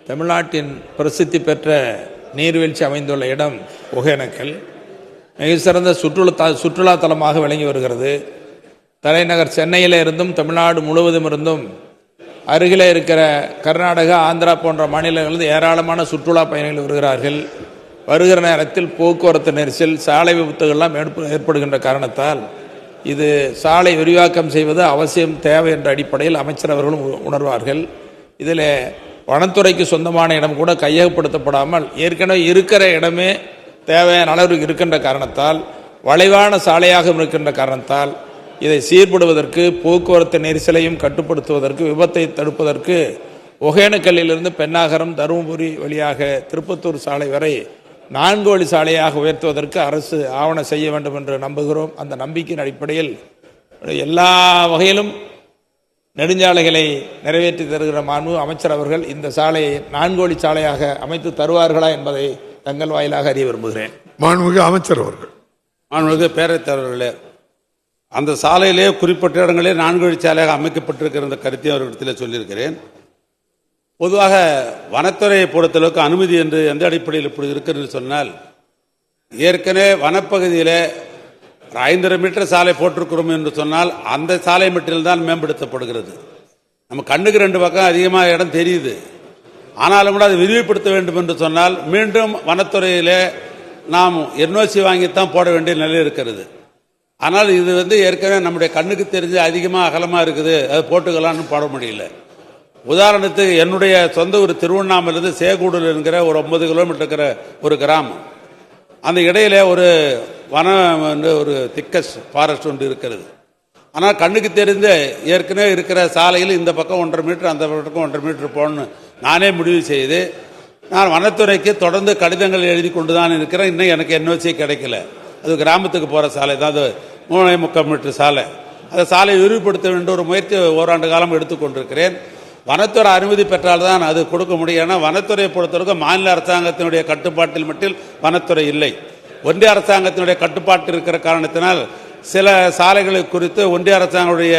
தமிழ்நாட்டின் பிரசித்தி பெற்ற நீர்வீழ்ச்சி அமைந்துள்ள இடம் ஒகேனக்கல் மிக சிறந்த சுற்றுலா தலமாக விளங்கி வருகிறது. தலைநகர் சென்னையில் இருந்தும் தமிழ்நாடு முழுவதும் இருந்தும் அருகிலே இருக்கிற கர்நாடகா, ஆந்திரா போன்ற மாநிலங்களிலிருந்து ஏராளமான சுற்றுலா பயணிகள் வருகிறார்கள். வருகிற நேரத்தில் போக்குவரத்து நெரிசல், சாலை விபத்துகள்லாம் ஏற்படுகின்ற காரணத்தால் இது சாலை விரிவாக்கம் செய்வது அவசியம் தேவை என்ற அடிப்படையில் அமைச்சர் அவர்களும் உணர்வார்கள். இதில் வனத்துறைக்கு சொந்தமான இடம் கூட கையகப்படுத்தப்படாமல் ஏற்கனவே இருக்கிற இடமே தேவையான அளவுக்கு இருக்கின்ற காரணத்தால், வளைவான சாலையாக இருக்கின்ற காரணத்தால் இதை சீர்படுவதற்கு, போக்குவரத்து நெரிசலையும் கட்டுப்படுத்துவதற்கு, விபத்தை தடுப்பதற்கு ஒகேனக்கல்லிலிருந்து பென்னாகரம், தருமபுரி வழியாக திருப்பத்தூர் சாலை வரை 4 வழி சாலையாக உயர்த்துவதற்கு அரசு ஆவணம் செய்ய வேண்டும் என்று நம்புகிறோம். அந்த நம்பிக்கையின் அடிப்படையில் எல்லா வகையிலும் நெடுஞ்சாலைகளை நிறைவேற்றி தருகிற மாண்பு அமைச்சர் அவர்கள் இந்த சாலையை 4 வழி சாலையாக அமைத்து தருவார்களா என்பதை தங்கள் வாயிலாக அறிய விரும்புகிறேன். மாண்புமிகு அமைச்சர் அவர்கள். மாண்புமிகு பேரவைத் தலைவர்களே, அந்த சாலையிலே குறிப்பிட்ட இடங்களே 4 வழி சாலையாக அமைக்கப்பட்டிருக்கிற இந்த கருத்தை அவர்களிடத்தில் சொல்லியிருக்கிறேன். பொதுவாக வனத்துறையை பொறுத்தளவுக்கு அனுமதி என்று எந்த அடிப்படையில் இப்படி இருக்கிறது சொன்னால், ஏற்கனவே வனப்பகுதியில் 500 மீட்டர் சாலை போட்டிருக்கிறோம் என்று சொன்னால் அந்த சாலை மட்டில்தான் மேம்படுத்தப்படுகிறது. நம்ம கண்ணுக்கு 2 பக்கம் அதிகமாக இடம் தெரியுது. ஆனாலும் கூட அதை விரிவுபடுத்த வேண்டும் என்று சொன்னால் மீண்டும் வனத்துறையிலே நாம் என்ஓசி வாங்கித்தான் போட வேண்டிய நிலை இருக்கிறது. ஆனால் இது ஏற்கனவே நம்முடைய கண்ணுக்கு தெரிஞ்சு அதிகமாக அகலமாக இருக்குது, அது போட்டுக்கலான்னு போட முடியல. உதாரணத்துக்கு என்னுடைய சொந்த ஊர் திருவண்ணாமலிருந்து சேகூடல் என்கிற ஒரு 9 கிலோமீட்டர் இருக்கிற ஒரு கிராமம். அந்த இடையில ஒரு வனம் ஒரு திக்கஸ்ட் ஃபாரஸ்ட் ஒன்று இருக்கிறது. ஆனால் கண்ணுக்கு தெரிந்து ஏற்கனவே இருக்கிற சாலையில் இந்த பக்கம் 1.5 மீட்டர், அந்த பக்கம் 1.5 மீட்டர் போகணும்னு நானே முடிவு செய்து நான் வனத்துறைக்கு தொடர்ந்து கடிதங்கள் எழுதி கொண்டு தான் இருக்கிறேன். இன்னும் எனக்கு என்ஓசி கிடைக்கல. அது கிராமத்துக்கு போகிற சாலை தான், அது 3.25 மீட்டர் சாலை. அந்த சாலையை விரிவுபடுத்த வேண்டிய ஒரு முயற்சி ஓராண்டு காலம் எடுத்துக்கொண்டிருக்கிறேன். வனத்துறை அனுமதி பெற்றால்தான் அது கொடுக்க முடியும். ஏன்னா வனத்துறையை பொறுத்தவரைக்கும் மாநில அரசாங்கத்தினுடைய கட்டுப்பாட்டில் மட்டும் வனத்துறை இல்லை, ஒன்றிய அரசாங்கத்தினுடைய கட்டுப்பாட்டு இருக்கிற காரணத்தினால் சில சாலைகளை குறித்து ஒன்றிய அரசாங்கத்துடைய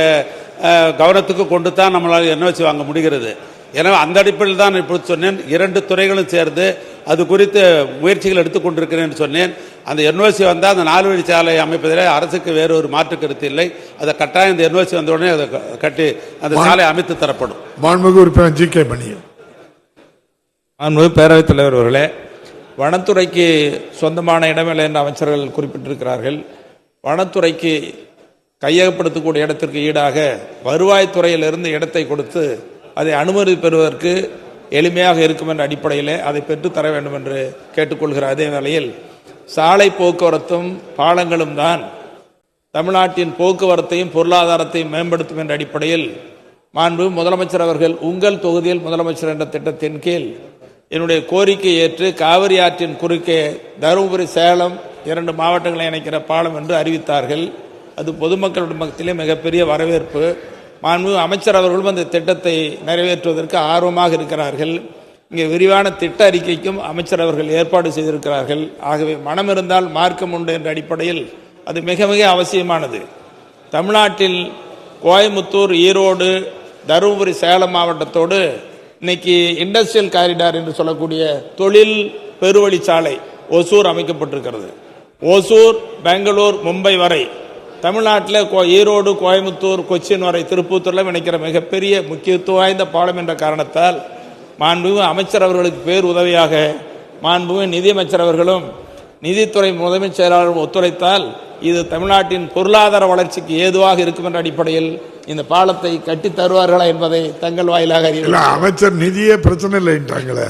கவனத்துக்கு கொண்டு தான் நம்மளால் என்ஓசி வாங்க முடிகிறது. எனவே அந்த அடிப்படையில் தான் இப்படி சொன்னேன். 2 துறைகளும் சேர்ந்து அது குறித்து முயற்சிகள் எடுத்துக்கொண்டிருக்கிறேன் சொன்னேன். அந்த என்ஓசி வந்தால் அந்த 4 வழி சாலை அமைப்பதில் அரசுக்கு வேறு ஒரு மாற்று கருத்து இல்லை. அதை கட்டாயம் இந்த என்ஓசி வந்த உடனே அதை கட்டி அந்த சாலை அமைத்து தரப்படும். மாண்புமிகு உறுப்பினர் ஜி.கே. மணியன். மாண்புமிகு பேரவைத் தலைவர் அவர்களே, வனத்துறைக்கு சொந்தமான இடமில்லை என்று அமைச்சர்கள் குறிப்பிட்டிருக்கிறார்கள். வனத்துறைக்கு கையகப்படுத்தக்கூடிய இடத்திற்கு ஈடாக வருவாய்த்துறையிலிருந்து இடத்தை கொடுத்து அதை அனுமதி பெறுவதற்கு எளிமையாக இருக்கும் என்ற அடிப்படையில் அதை பெற்று தர வேண்டும் என்று கேட்டுக்கொள்கிற அதே வேளையில், சாலை போக்குவரத்தும் பாலங்களும் தான் தமிழ்நாட்டின் போக்குவரத்தையும் பொருளாதாரத்தையும் மேம்படுத்தும் என்ற அடிப்படையில் மாண்பு முதலமைச்சர் அவர்கள் உங்கள் தொகுதியில் முதலமைச்சர் என்ற திட்டத்தின் கீழ் என்னுடைய கோரிக்கை ஏற்று காவிரி ஆற்றின் குறுக்கே தருமபுரி, சேலம் 2 மாவட்டங்களை இணைக்கிற பாலம் என்று அறிவித்தார்கள். அது பொதுமக்களுடைய மத்தியிலே மிகப்பெரிய வரவேற்பு. மாண்பு அமைச்சர் அவர்களும் அந்த திட்டத்தை நிறைவேற்றுவதற்கு ஆர்வமாக இருக்கிறார்கள். இங்கே விரிவான திட்ட அறிக்கைக்கும் அமைச்சர் அவர்கள் ஏற்பாடு செய்திருக்கிறார்கள். ஆகவே மனம் இருந்தால் மார்க்கம் உண்டு என்ற அடிப்படையில் அது மிக மிக அவசியமானது. தமிழ்நாட்டில் கோயமுத்தூர், ஈரோடு, தருமபுரி, சேலம் மாவட்டத்தோடு இன்னைக்கு இண்டஸ்ட்ரியல் காரிடார் என்று சொல்லக்கூடிய தொழில் பெருவழிச்சாலை ஒசூர் அமைக்கப்பட்டிருக்கிறது. ஒசூர், பெங்களூர், மும்பை வரை தமிழ்நாட்டில் ஈரோடு, கோயமுத்தூர், கொச்சின் வரை திருப்பூத்தூரில் இணைக்கிற மிகப்பெரிய முக்கியத்துவம் வாய்ந்த பாலம் என்ற காரணத்தால் மாண்புமிகு அமைச்சர் அவர்களுக்கு பேர் உதவியாக மாண்புமிகு நிதியமைச்சர் அவர்களும் நிதித்துறை முதன்மை செயலாளரும் ஒத்துழைத்தால் இது தமிழ்நாட்டின் பொருளாதார வளர்ச்சிக்கு ஏதுவாக இருக்கும் என்ற அடிப்படையில் இந்த பாலத்தை கட்டி தருவார்களா என்பதை தங்கள் வாயிலாக அறிய. அமைச்சர் நிதியே பிரச்சனை இல்லைன்றாங்களே.